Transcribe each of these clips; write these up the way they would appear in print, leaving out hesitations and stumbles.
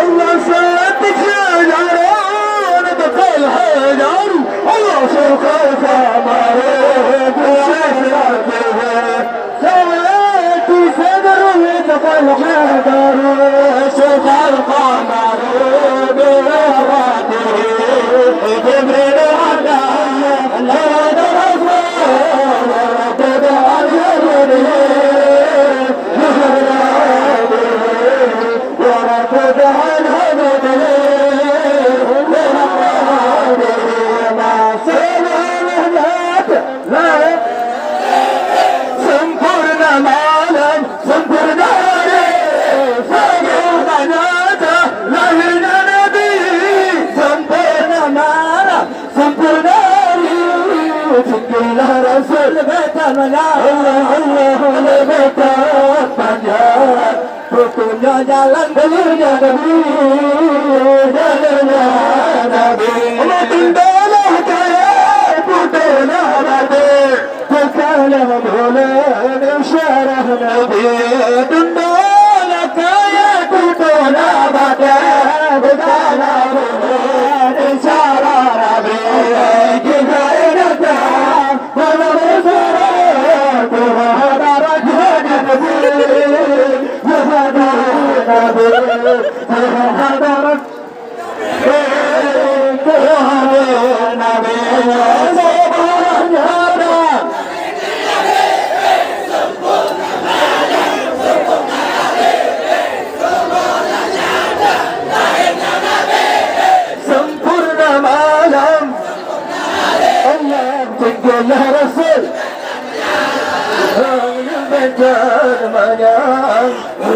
الله صدق يا جارون بكل حجر الله شوق القمر سويت صدري بكل حجر شوق القمر بوراته جبريل عداه لا درسه وردد الجبريل رسول بيت المنار الله لبيت المنار ركوnya jalan belinya Nabi jalannya Nabi Alhamdulillah kaya putihnya Nabi bukanlah bulan syarah Nabi Alhamdulillah kaya putihnya Nabi bukanlah bulan syarah Nabi jika ingatnya malam bersuara Tuhan darahnya Nabi sempurna malam Allah tinggallah Rasul menjadi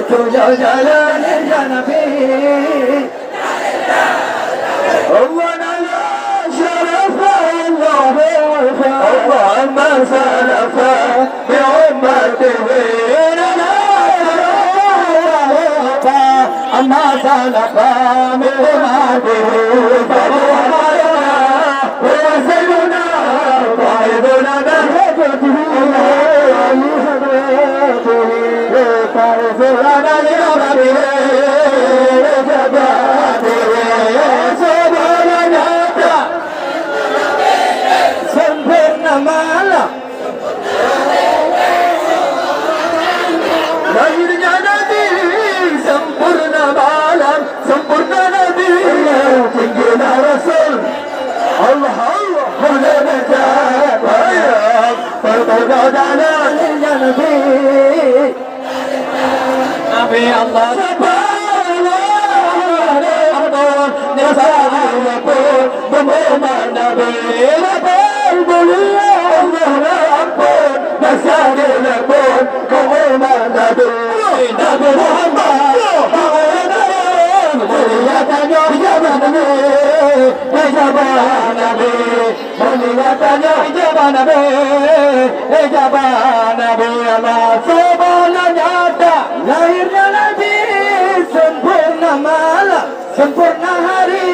Ruknya jalan ya Nabi Allah nala syarafa Allah amma salafa bi ummatihi nala syarafa amma salafa bi ummatihi وسيدنا قائدنا بهجته فارسلنا لربه جباته سبحانه سنبرنا مالا غيرنا نبي سنبرنا مالا سنبرنا نبي تنجينا رسول الله الله هنا مجاب فرقنا دانا يا نبي نبي الله سبحانه نسأل لكم بموما نبي لقلب الله أكبر نسأل لكم بموما نبي نبي محمد lahirnya Nabi sempurna malam sempurna hari